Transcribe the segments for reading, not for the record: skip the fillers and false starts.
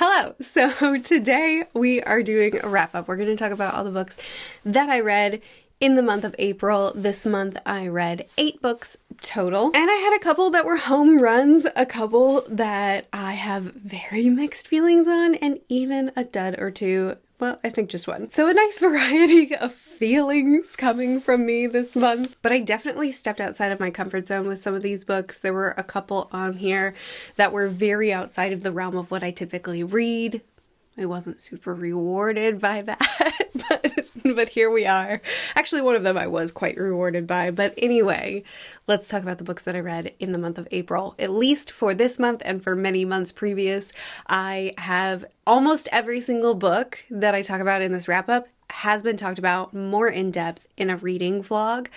Hello! So today we are doing a wrap-up. We're going to talk about all the books that I read in the month of April. This month I read 8 books total, and I had a couple that were home runs, a couple that I have very mixed feelings on, and even a dud or two. Well, I think just one. So a nice variety of feelings coming from me this month. But I definitely stepped outside of my comfort zone with some of these books. There were a couple on here that were very outside of the realm of what I typically read. I wasn't super rewarded by that, but here we are. Actually, one of them I was quite rewarded by. But anyway, let's talk about the books that I read in the month of April. At least for this month and for many months previous, I have almost every single book that I talk about in this wrap-up has been talked about more in depth in a reading vlog,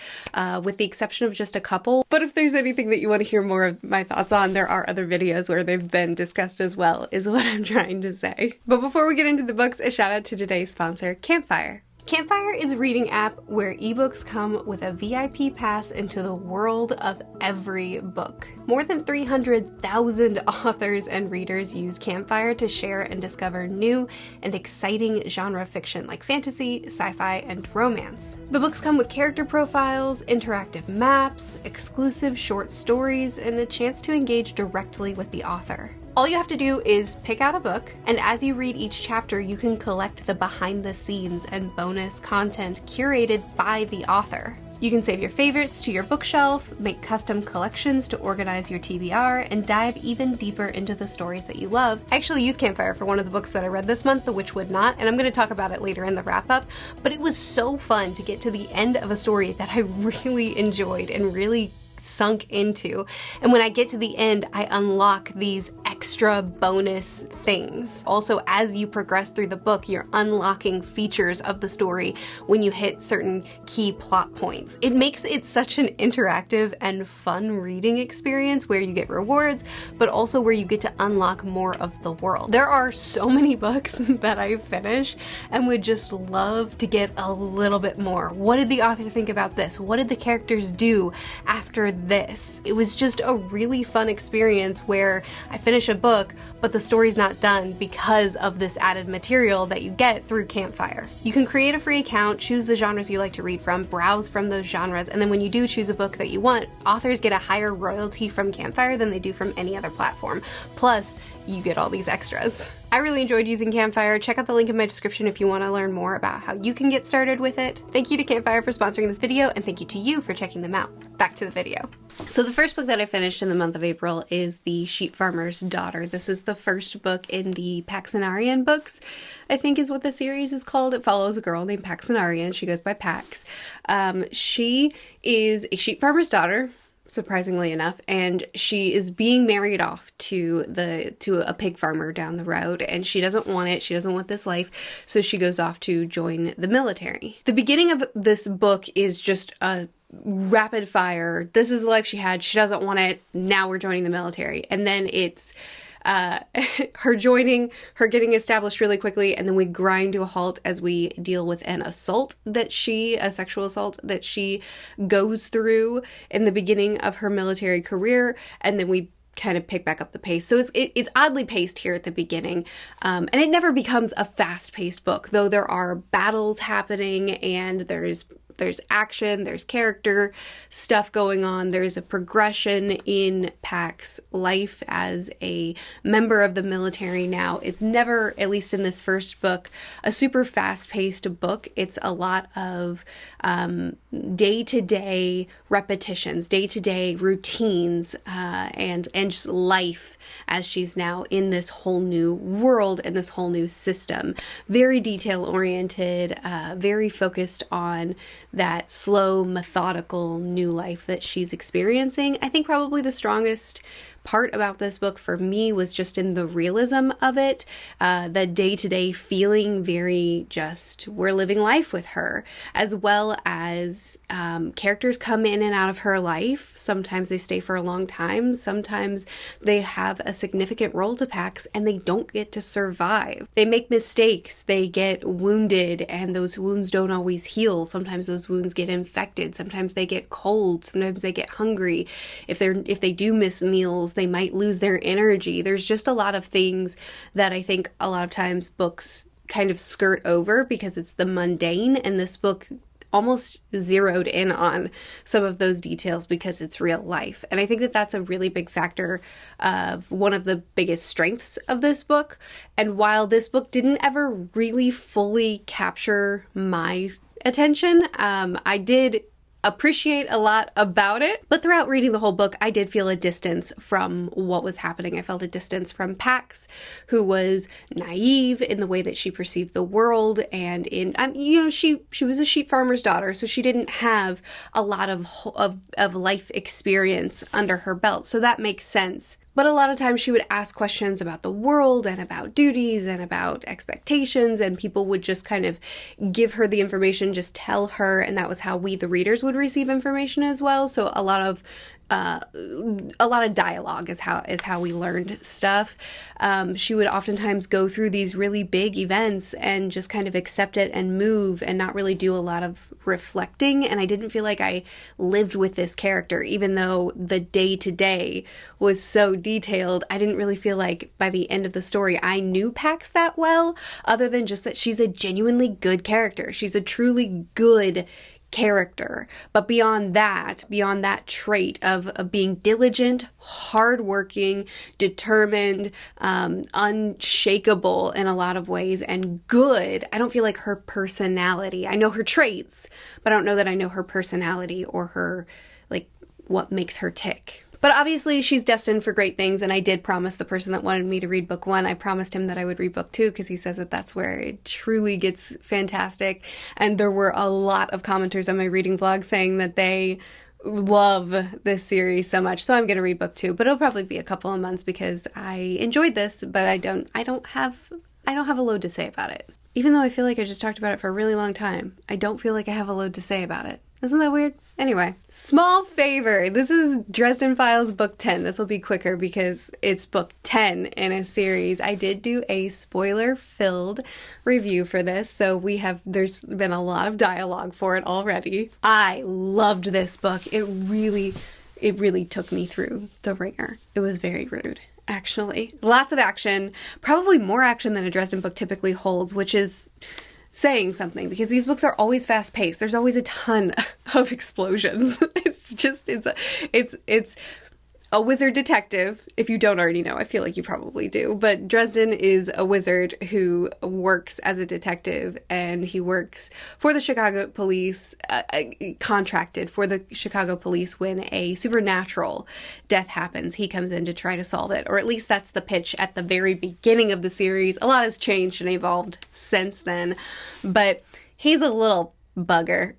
with the exception of just a couple. But if there's anything that you want to hear more of my thoughts on, there are other videos where they've been discussed as well, is what I'm trying to say. But before we get into the books, a shout out to today's sponsor, Campfire. Campfire is a reading app where ebooks come with a VIP pass into the world of every book. More than 300,000 authors and readers use Campfire to share and discover new and exciting genre fiction like fantasy, sci-fi, and romance. The books come with character profiles, interactive maps, exclusive short stories, and a chance to engage directly with the author. All you have to do is pick out a book, and as you read each chapter, you can collect the behind the scenes and bonus content curated by the author. You can save your favorites to your bookshelf, make custom collections to organize your TBR, and dive even deeper into the stories that you love. I actually used Campfire for one of the books that I read this month, The Witch Would Not, and I'm going to talk about it later in the wrap-up, but it was so fun to get to the end of a story that I really enjoyed and really sunk into. And when I get to the end, I unlock these extra bonus things. Also, as you progress through the book, you're unlocking features of the story when you hit certain key plot points. It makes it such an interactive and fun reading experience where you get rewards, but also where you get to unlock more of the world. There are so many books that I finish and would just love to get a little bit more. What did the author think about this? What did the characters do after this? It was just a really fun experience where I finish a book, but the story's not done because of this added material that you get through Campfire. You can create a free account, choose the genres you like to read from, browse from those genres, and then when you do choose a book that you want, authors get a higher royalty from Campfire than they do from any other platform. Plus, you get all these extras. I really enjoyed using Campfire. Check out the link in my description if you want to learn more about how you can get started with it. Thank you to Campfire for sponsoring this video, and thank you to you for checking them out. Back to the video. So the first book that I finished in the month of April is The Sheep Farmer's Daughter. This is the first book in the Paxenarian books, I think is what the series is called. It follows a girl named Paxenarian. She goes by Pax. She is a sheep farmer's daughter, surprisingly enough, and she is being married off to a pig farmer down the road, and she doesn't want it. She doesn't want this life, so she goes off to join the military. The beginning of this book is just a rapid fire. This is the life she had. She doesn't want it. Now we're joining the military. And then it's her getting established really quickly, and then we grind to a halt as we deal with a sexual assault that she goes through in the beginning of her military career, and then we kind of pick back up the pace. So it's oddly paced here at the beginning, and it never becomes a fast-paced book, though there are battles happening, and there's action, there's character stuff going on, there's a progression in Pax's life as a member of the military now. It's never, at least in this first book, a super fast-paced book. It's a lot of day-to-day repetitions, day-to-day routines, and just life as she's now in this whole new world and this whole new system. Very detail-oriented, very focused on that slow, methodical new life that she's experiencing. I think probably the strongest part about this book for me was just in the realism of it, the day-to-day feeling very just, we're living life with her, as well as characters come in and out of her life. Sometimes they stay for a long time, sometimes they have a significant role to Pax and they don't get to survive. They make mistakes, they get wounded, and those wounds don't always heal. Sometimes those wounds get infected, sometimes they get cold, sometimes they get hungry. If they do miss meals, girls. They might lose their energy. There's just a lot of things that I think a lot of times books kind of skirt over because it's the mundane, and this book almost zeroed in on some of those details because it's real life. And I think that that's a really big factor of one of the biggest strengths of this book. And while this book didn't ever really fully capture my attention, I did appreciate a lot about it. But throughout reading the whole book, I did feel a distance from what was happening. I felt a distance from Pax, who was naive in the way that she perceived the world, and she was a sheep farmer's daughter, so she didn't have a lot of life experience under her belt. So that makes sense. But a lot of times she would ask questions about the world and about duties and about expectations, and people would just kind of give her the information, just tell her, and that was how we, the readers, would receive information as well. So a lot of dialogue is how we learned stuff. She would oftentimes go through these really big events and just kind of accept it and move and not really do a lot of reflecting. And I didn't feel like I lived with this character, even though the day-to-day was so detailed. I didn't really feel like by the end of the story I knew Pax that well, other than just that she's a genuinely good character. She's a truly good character. But beyond that trait of being diligent, hardworking, determined, unshakable in a lot of ways, and good, I don't feel like her personality. I know her traits, but I don't know that I know her personality or her, like, what makes her tick. But obviously she's destined for great things, and I did promise the person that wanted me to read book 1, I promised him that I would read book 2, because he says that that's where it truly gets fantastic. And there were a lot of commenters on my reading vlog saying that they love this series so much. So I'm going to read book 2, but it'll probably be a couple of months because I enjoyed this, but I don't have a load to say about it. Even though I feel like I just talked about it for a really long time, I don't feel like I have a load to say about it. Isn't that weird? Anyway, small favor. This is Dresden Files book 10. This will be quicker because it's book 10 in a series. I did do a spoiler-filled review for this, so there's been a lot of dialogue for it already. I loved this book. It really took me through the ringer. It was very rude, actually. Lots of action, probably more action than a Dresden book typically holds, which is saying something, because these books are always fast-paced. There's always a ton of explosions. It's a wizard detective, if you don't already know. I feel like you probably do. But Dresden is a wizard who works as a detective, and he works for the Chicago police, contracted for the Chicago police when a supernatural death happens. He comes in to try to solve it, or at least that's the pitch at the very beginning of the series. A lot has changed and evolved since then, but he's a little bugger.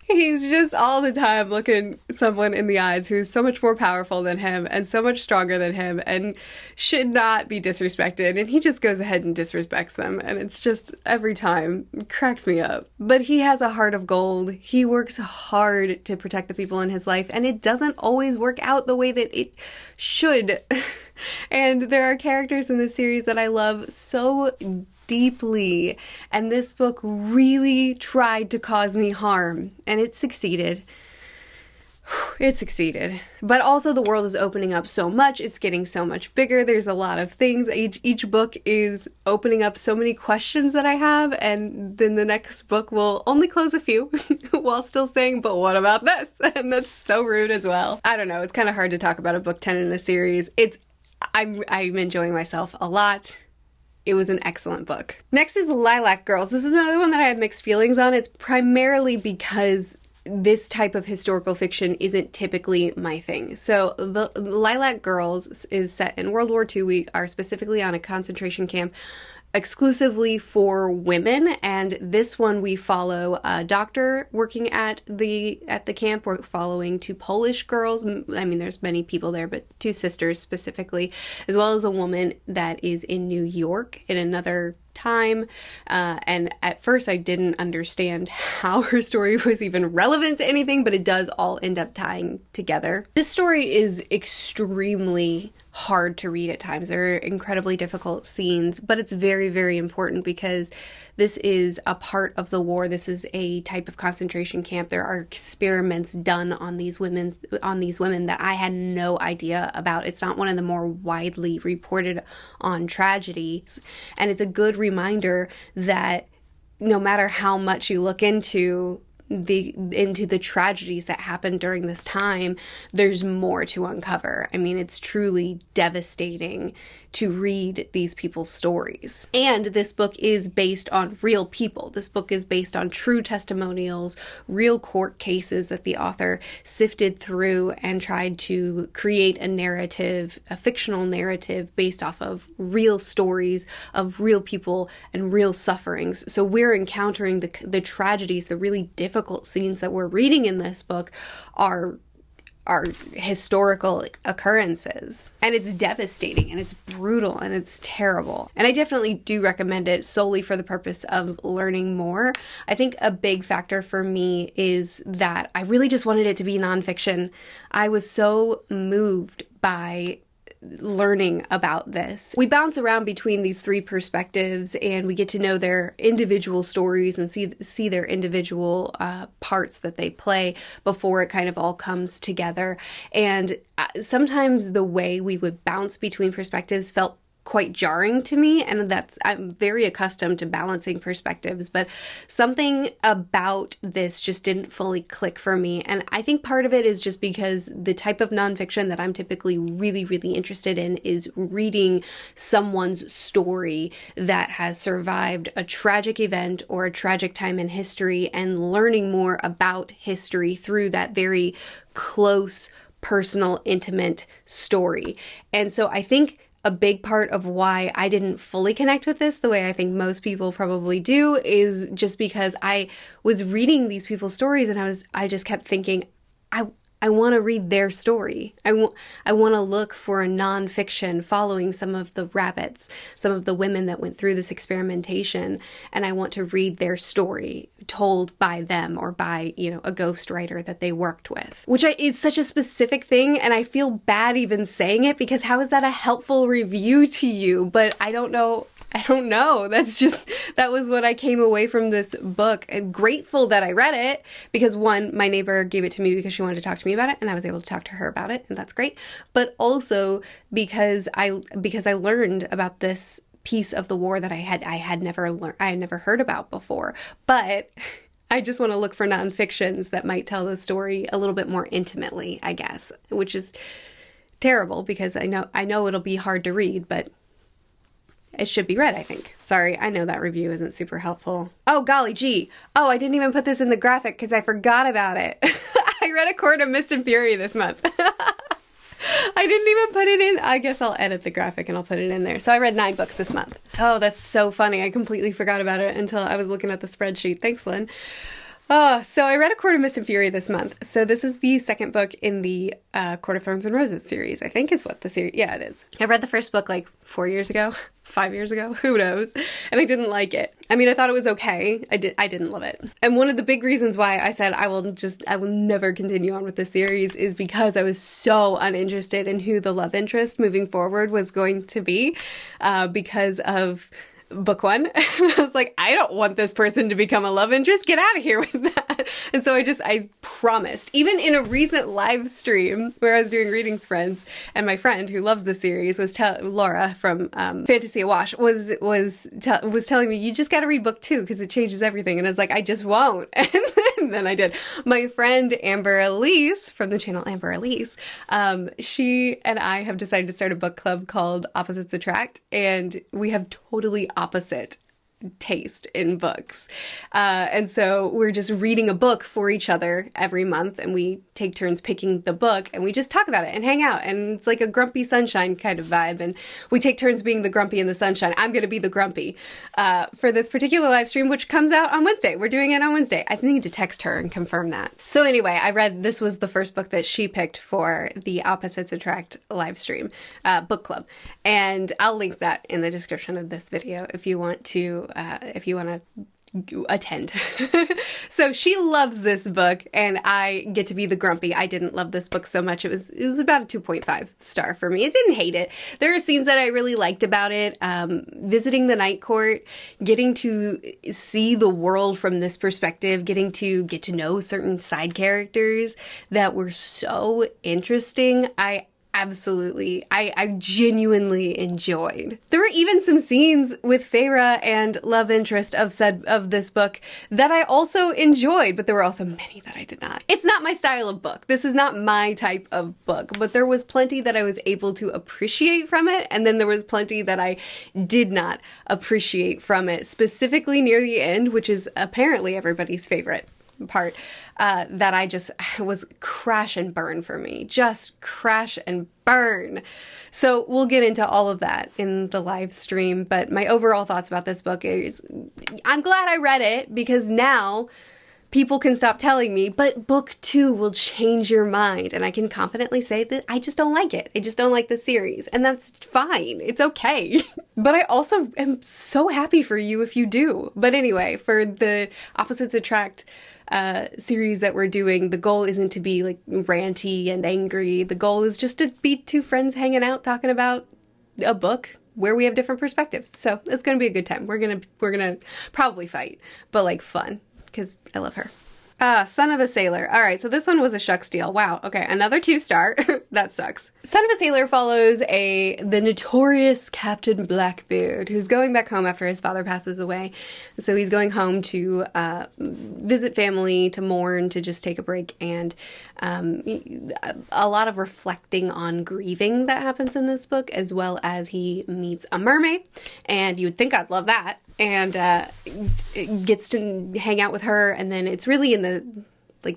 He's just all the time looking someone in the eyes who's so much more powerful than him and so much stronger than him and should not be disrespected. And he just goes ahead and disrespects them. And it's just, every time, it cracks me up. But he has a heart of gold. He works hard to protect the people in his life, and it doesn't always work out the way that it should. And there are characters in this series that I love so deeply, and this book really tried to cause me harm, and it succeeded. It succeeded. But also the world is opening up so much. It's getting so much bigger. There's a lot of things. Each book is opening up so many questions that I have, and then the next book will only close a few while still saying, but what about this? And that's so rude as well. I don't know. It's kind of hard to talk about a book 10 in a series. I'm enjoying myself a lot. It was an excellent book. Next is Lilac Girls. This is another one that I have mixed feelings on. It's primarily because this type of historical fiction isn't typically my thing. So the Lilac Girls is set in World War II. We are specifically on a concentration camp exclusively for women, and this one we follow a doctor working at the camp. We're following 2 Polish girls. I mean, there's many people there, but 2 sisters specifically, as well as a woman that is in New York in another time. And at first I didn't understand how her story was even relevant to anything, but it does all end up tying together. This story is extremely hard to read at times. They're incredibly difficult scenes, but it's very, very important because this is a part of the war. This is a type of concentration camp. There are experiments done on these women that I had no idea about. It's not one of the more widely reported on tragedies. And it's a good reminder that no matter how much you look into the tragedies that happened during this time, there's more to uncover. I mean, it's truly devastating to read these people's stories. And this book is based on real people. This book is based on true testimonials, real court cases that the author sifted through and tried to create a narrative, a fictional narrative based off of real stories of real people and real sufferings. So we're encountering the tragedies, the really difficult scenes that we're reading in this book are historical occurrences. And it's devastating and it's brutal and it's terrible. And I definitely do recommend it solely for the purpose of learning more. I think a big factor for me is that I really just wanted it to be nonfiction. I was so moved by learning about this. We bounce around between these three perspectives and we get to know their individual stories and see their individual parts that they play before it kind of all comes together. And sometimes the way we would bounce between perspectives felt quite jarring to me, and I'm very accustomed to balancing perspectives, but something about this just didn't fully click for me. And I think part of it is just because the type of nonfiction that I'm typically really, really interested in is reading someone's story that has survived a tragic event or a tragic time in history and learning more about history through that very close, personal, intimate story. And so I think a big part of why I didn't fully connect with this the way I think most people probably do is just because I was reading these people's stories and I just kept thinking, I want to read their story. I want to look for a nonfiction following some of the rabbits, some of the women that went through this experimentation, and I want to read their story told by them or by, a ghostwriter that they worked with, which is such a specific thing, and I feel bad even saying it because how is that a helpful review to you? But I don't know. That was what I came away from this book. I'm grateful that I read it because one, my neighbor gave it to me because she wanted to talk to me about it and I was able to talk to her about it, and that's great. But also because I learned about this piece of the war that I had never heard about before. But I just want to look for nonfictions that might tell the story a little bit more intimately, I guess, which is terrible because I know it'll be hard to read, but it should be read, I think. Sorry, I know that review isn't super helpful. Oh, golly gee. Oh, I didn't even put this in the graphic because I forgot about it. I read A Court of Mist and Fury this month. I didn't even put it in. I guess I'll edit the graphic and I'll put it in there. So I read 9 books this month. Oh, that's so funny. I completely forgot about it until I was looking at the spreadsheet. Thanks, Lynn. So I read A Court of Mist and Fury this month. So this is the second book in the Court of Thorns and Roses series, I think is what the series, yeah, it is. I read the first book like 4 years ago, 5 years ago, who knows, and I didn't like it. I mean, I thought it was okay. I didn't love it. And one of the big reasons why I said I will never continue on with the series is because I was so uninterested in who the love interest moving forward was going to be, because of book 1. And I was like, I don't want this person to become a love interest. Get out of here with that. And so I promised, even in a recent live stream where I was doing readings friends, and my friend who loves the series was Laura from Fantasy Awash was telling me, you just got to read book 2 because it changes everything. And I was like, I just won't. And then I did. My friend Amber Elise from the channel Amber Elise, she and I have decided to start a book club called Opposites Attract, and we have totally opposite taste in books. And so we're just reading a book for each other every month, and we take turns picking the book, and we just talk about it and hang out. And it's like a grumpy sunshine kind of vibe. And we take turns being the grumpy and the sunshine. I'm going to be the grumpy for this particular live stream, which comes out on Wednesday. We're doing it on Wednesday. I need to text her and confirm that. So anyway, this was the first book that she picked for the Opposites Attract live stream book club. And I'll link that in the description of this video if you want to attend. So she loves this book, and I get to be the grumpy. I didn't love this book so much. It was about a 2.5 star for me. I didn't hate it. There are scenes that I really liked about it. Visiting the night court, getting to see the world from this perspective, getting to get to know certain side characters that were so interesting. I genuinely enjoyed. There were even some scenes with Feyre and love interest of this book that I also enjoyed, but there were also many that I did not. It's not my style of book. This is not my type of book, but there was plenty that I was able to appreciate from it, and then there was plenty that I did not appreciate from it, specifically near the end, which is apparently everybody's favorite part, that I just was crash and burn for me. Just crash and burn. So we'll get into all of that in the live stream, but my overall thoughts about this book is I'm glad I read it, because now people can stop telling me, but book 2 will change your mind. And I can confidently say that I just don't like it. I just don't like the series. And that's fine. It's okay. But I also am so happy for you if you do. But anyway, for the Opposites Attract series that we're doing, the goal isn't to be like ranty and angry. The goal is just to be two friends hanging out talking about a book where we have different perspectives. So it's gonna be a good time. We're gonna probably fight, but like fun, because I love her. Son of a Sailor. All right, so this one was a shucks deal. Wow, okay, another 2-star. That sucks. Son of a Sailor follows the notorious Captain Blackbeard, who's going back home after his father passes away. So he's going home to visit family, to mourn, to just take a break, and a lot of reflecting on grieving that happens in this book, as well as he meets a mermaid, and you would think I'd love that, and gets to hang out with her, and then it's really in the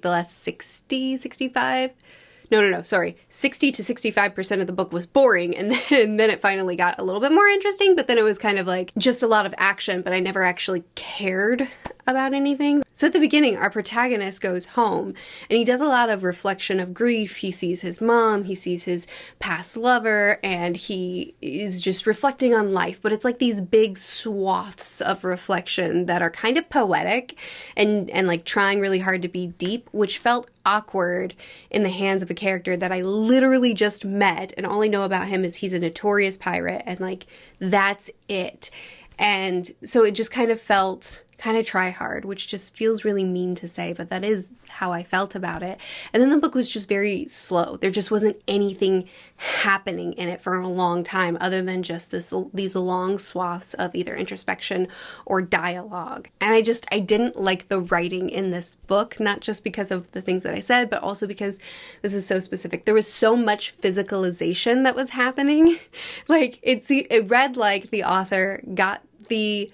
last 60 to 65% of the book was boring, and then it finally got a little bit more interesting, but then it was kind of like just a lot of action, but I never actually cared about anything. So at the beginning, our protagonist goes home, and he does a lot of reflection of grief. He sees his mom, he sees his past lover, and he is just reflecting on life, but it's like these big swaths of reflection that are kind of poetic and like trying really hard to be deep, which felt awkward in the hands of a character that I literally just met, and all I know about him is he's a notorious pirate, and like that's it. And so it just kind of felt kind of try hard, which just feels really mean to say, but that is how I felt about it. And then the book was just very slow. There just wasn't anything happening in it for a long time other than just these long swaths of either introspection or dialogue. And I didn't like the writing in this book, not just because of the things that I said, but also because this is so specific. There was so much physicalization that was happening. Like it read like the author got the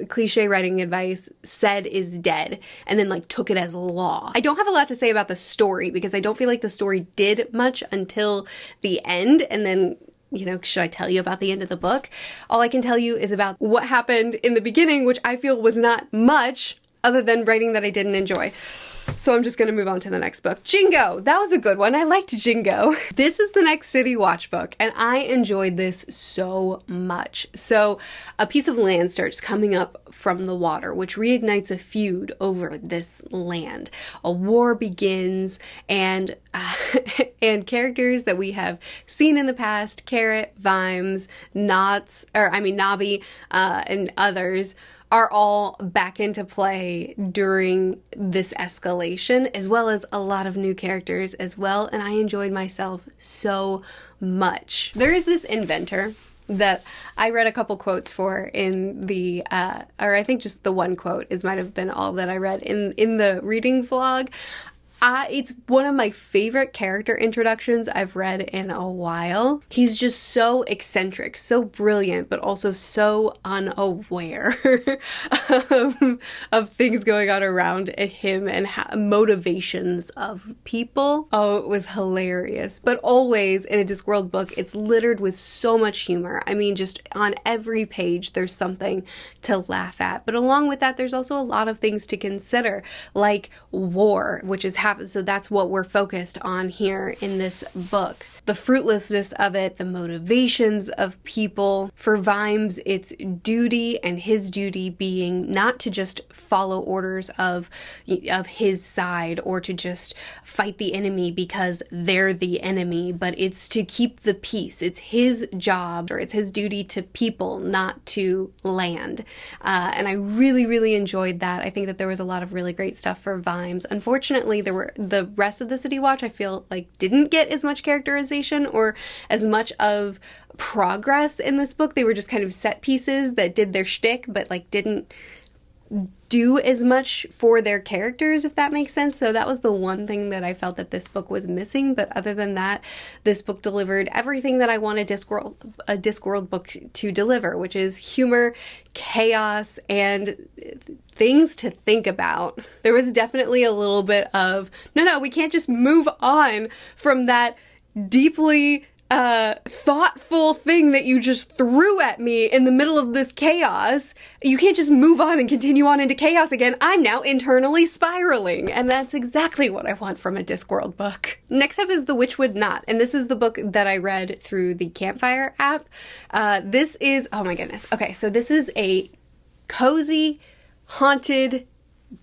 cliche writing advice, said is dead, and then like took it as law. I don't have a lot to say about the story because I don't feel like the story did much until the end, and then, you know, should I tell you about the end of the book? All I can tell you is about what happened in the beginning, which I feel was not much other than writing that I didn't enjoy. So I'm just going to move on to the next book. Jingo! That was a good one. I liked Jingo. This is the next City Watch book, and I enjoyed this so much. So a piece of land starts coming up from the water, which reignites a feud over this land. A war begins, and characters that we have seen in the past, Carrot, Vimes, Nobby, and others, are all back into play during this escalation, as well as a lot of new characters as well, and I enjoyed myself so much. There is this inventor that I read a couple quotes for in the, or I think just the one quote might have been all that I read in the reading vlog. It's one of my favorite character introductions I've read in a while. He's just so eccentric, so brilliant, but also so unaware of things going on around him and motivations of people. Oh, it was hilarious. But always in a Discworld book, it's littered with so much humor. I mean, just on every page, there's something to laugh at. But along with that, there's also a lot of things to consider, like war, which is how happens. So that's what we're focused on here in this book. The fruitlessness of it, the motivations of people. For Vimes, it's duty, and his duty being not to just follow orders of his side or to just fight the enemy because they're the enemy, but it's to keep the peace. It's his job, or it's his duty to people, not to land. And I really, really enjoyed that. I think that there was a lot of really great stuff for Vimes. Unfortunately, the rest of the City Watch, I feel like, didn't get as much characterization or as much of progress in this book. They were just kind of set pieces that did their shtick, but like didn't do as much for their characters, if that makes sense. So that was the one thing that I felt that this book was missing. But other than that, this book delivered everything that I want a Discworld book to deliver, which is humor, chaos, and things to think about. There was definitely a little bit of, no, we can't just move on from that deeply thoughtful thing that you just threw at me in the middle of this chaos. You can't just move on and continue on into chaos again. I'm now internally spiraling, and that's exactly what I want from a Discworld book. Next up is The Witch Would Not, and this is the book that I read through the Campfire app. This is, oh my goodness. Okay, so this is a cozy, haunted,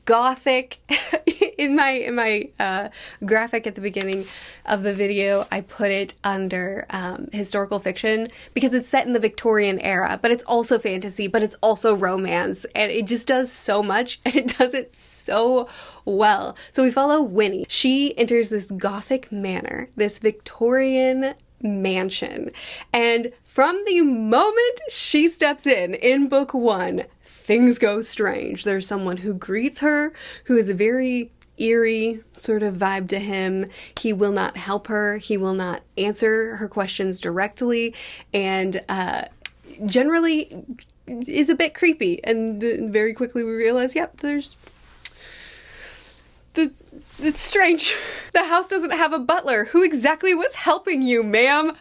gothic. in my graphic at the beginning of the video, I put it under historical fiction because it's set in the Victorian era, but it's also fantasy, but it's also romance, and it just does so much, and it does it so well. So we follow Winnie. She enters this gothic manor, this Victorian mansion, and from the moment she steps in book one, things go strange. There's someone who greets her who is a very eerie sort of vibe to him. He will not help her. He will not answer her questions directly, and generally is a bit creepy. And very quickly we realize, yep, it's strange. The house doesn't have a butler. Who exactly was helping you, ma'am?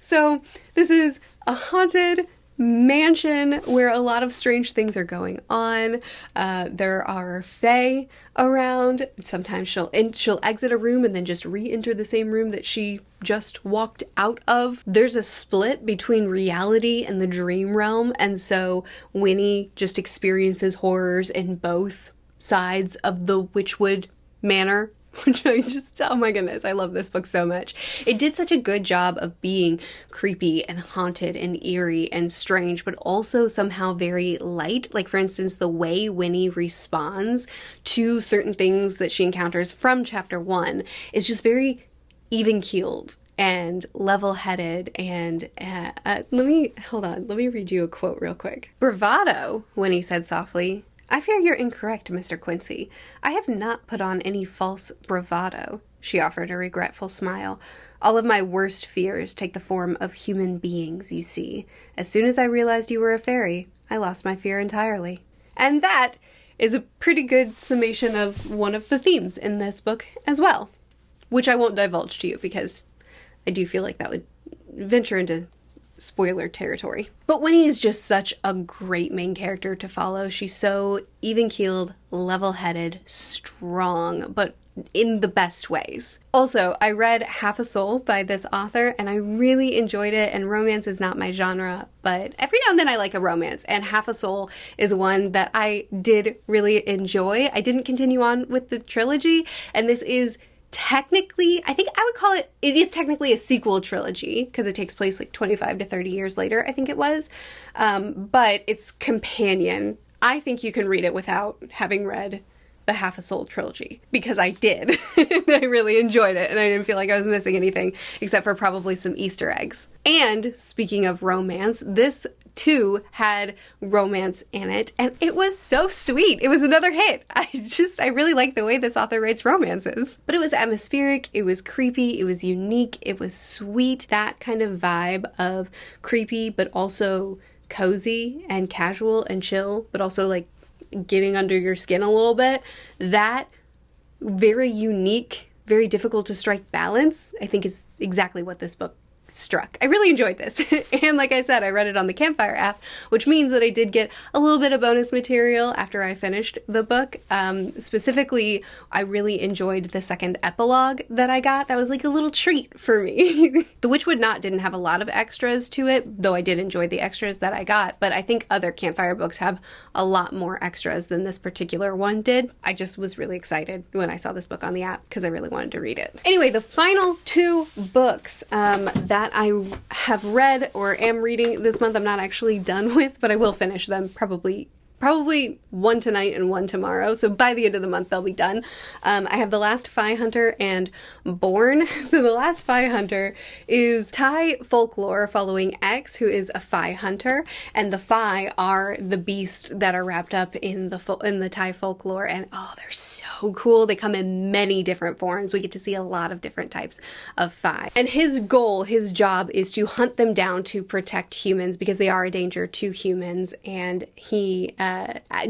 So this is a haunted mansion where a lot of strange things are going on. There are fae around. Sometimes she'll exit a room and then just re-enter the same room that she just walked out of. There's a split between reality and the dream realm, and so Winnie just experiences horrors in both sides of the Witchwood Manor. Which I just, oh my goodness, I love this book so much. It did such a good job of being creepy and haunted and eerie and strange, but also somehow very light. Like, for instance, the way Winnie responds to certain things that she encounters from chapter 1 is just very even-keeled and level-headed. And let me read you a quote real quick. "Bravado," Winnie said softly. "I fear you're incorrect, Mr. Quincy. I have not put on any false bravado." She offered a regretful smile. "All of my worst fears take the form of human beings, you see. As soon as I realized you were a fairy, I lost my fear entirely." And that is a pretty good summation of one of the themes in this book as well, which I won't divulge to you because I do feel like that would venture into spoiler territory. But Winnie is just such a great main character to follow. She's so even-keeled, level-headed, strong, but in the best ways. Also, I read Half a Soul by this author, and I really enjoyed it, and romance is not my genre, but every now and then I like a romance, and Half a Soul is one that I did really enjoy. I didn't continue on with the trilogy, and this is technically, I think I would call it is technically a sequel trilogy because it takes place like 25 to 30 years later, I think it was. But it's companion. I think you can read it without having read the Half a Soul trilogy because I did. I really enjoyed it and I didn't feel like I was missing anything except for probably some Easter eggs. And speaking of romance, this too had romance in it, and it was so sweet. It was another hit. I really like the way this author writes romances. But it was atmospheric, it was creepy, it was unique, it was sweet. That kind of vibe of creepy, but also cozy and casual and chill, but also like getting under your skin a little bit. That very unique, very difficult to strike balance, I think is exactly what this book struck. I really enjoyed this. And like I said, I read it on the Campfire app, which means that I did get a little bit of bonus material after I finished the book. Specifically, I really enjoyed the second epilogue that I got. That was like a little treat for me. The Witchwood Knot didn't have a lot of extras to it, though I did enjoy the extras that I got, but I think other Campfire books have a lot more extras than this particular one did. I just was really excited when I saw this book on the app because I really wanted to read it. Anyway, the final two books that I have read or am reading this month, I'm not actually done with, but I will finish them probably one tonight and one tomorrow. So by the end of the month, they'll be done. I have The Last Fae Hunter and Born. So The Last Fae Hunter is Thai folklore following X, who is a Fae hunter, and the Fae are the beasts that are wrapped up in the Thai folklore. And oh, they're so cool. They come in many different forms. We get to see a lot of different types of Fae. And his goal, his job, is to hunt them down to protect humans because they are a danger to humans. And he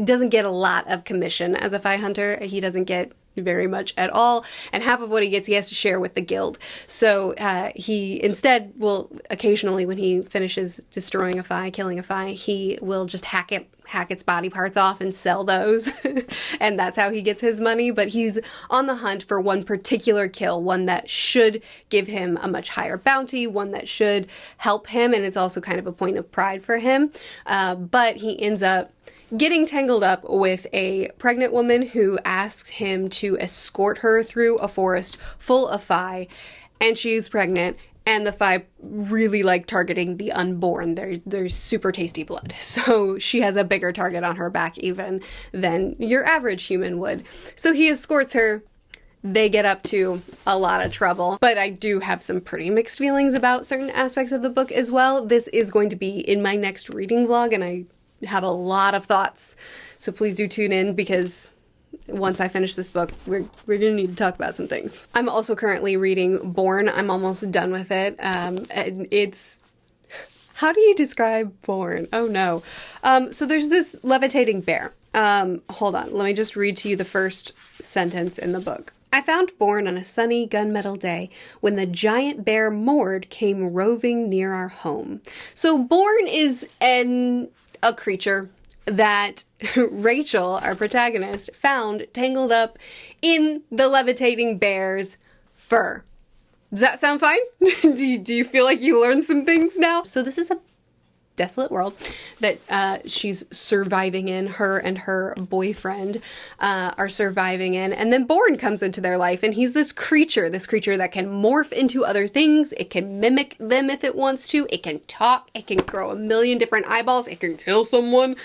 doesn't get a lot of commission as a Fae hunter. He doesn't get very much at all, and half of what he gets he has to share with the guild. So he instead will occasionally, when he finishes destroying a Fae, killing a Fae, he will just hack its body parts off and sell those. And that's how he gets his money. But he's on the hunt for one particular kill, one that should give him a much higher bounty, one that should help him, and it's also kind of a point of pride for him. But he ends up getting tangled up with a pregnant woman who asks him to escort her through a forest full of Fae, and she's pregnant, and the Fae really like targeting the unborn. There's super tasty blood. So she has a bigger target on her back even than your average human would. So he escorts her. They get up to a lot of trouble, but I do have some pretty mixed feelings about certain aspects of the book as well. This is going to be in my next reading vlog, and I have a lot of thoughts, so please do tune in because once I finish this book, we're gonna need to talk about some things. I'm also currently reading Born. I'm almost done with it. And it's... How do you describe Born? Oh no. So there's this levitating bear. Hold on, let me just read to you the first sentence in the book. I found Born on a sunny gunmetal day when the giant bear Mord came roving near our home. So Born is a creature that Rachel, our protagonist, found tangled up in the levitating bear's fur. Does that sound fine? Do you feel like you learned some things now? So this is a desolate world that she's surviving in. Her and her boyfriend are surviving in, and then Born comes into their life, and he's this creature that can morph into other things. It can mimic them if it wants to. It can talk. It can grow a million different eyeballs. It can kill someone.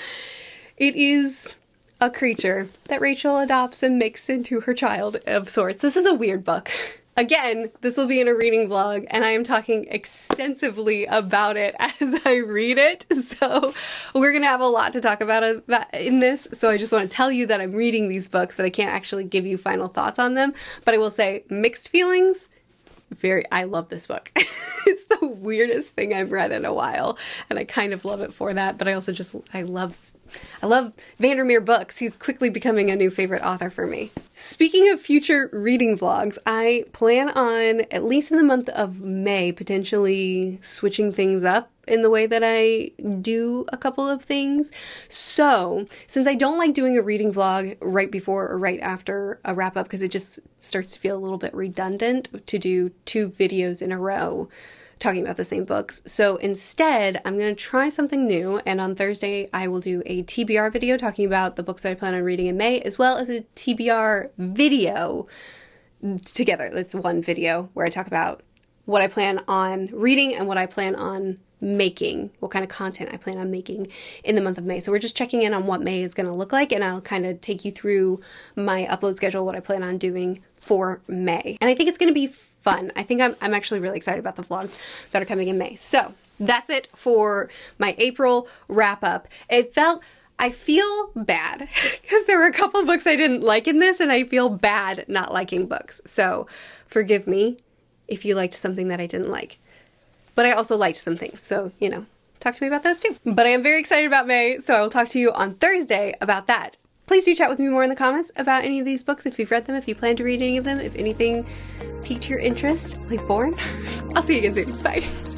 It is a creature that Rachel adopts and makes into her child of sorts. This is a weird book. Again, this will be in a reading vlog, and I am talking extensively about it as I read it, so we're gonna have a lot to talk about in this, so I just want to tell you that I'm reading these books, but I can't actually give you final thoughts on them, but I will say mixed feelings. I love this book. It's the weirdest thing I've read in a while, and I kind of love it for that, but I also I love Vandermeer books. He's quickly becoming a new favorite author for me. Speaking of future reading vlogs, I plan on, at least in the month of May, potentially switching things up in the way that I do a couple of things. So, since I don't like doing a reading vlog right before or right after a wrap up because it just starts to feel a little bit redundant to do 2 videos in a row talking about the same books. So instead, I'm going to try something new, and on Thursday I will do a TBR video talking about the books that I plan on reading in May, as well as a TBR video together. It's one video where I talk about what I plan on reading and what I plan on making, what kind of content I plan on making in the month of May. So we're just checking in on what May is going to look like, and I'll kind of take you through my upload schedule, what I plan on doing for May. And I think it's going to be fun. I think I'm actually really excited about the vlogs that are coming in May. So that's it for my April wrap up. I feel bad because there were a couple of books I didn't like in this, and I feel bad not liking books. So forgive me if you liked something that I didn't like. But I also liked some things, so, talk to me about those too. But I am very excited about May, so I will talk to you on Thursday about that. Please do chat with me more in the comments about any of these books, if you've read them, if you plan to read any of them, if anything piqued your interest, like Born. I'll see you again soon. Bye.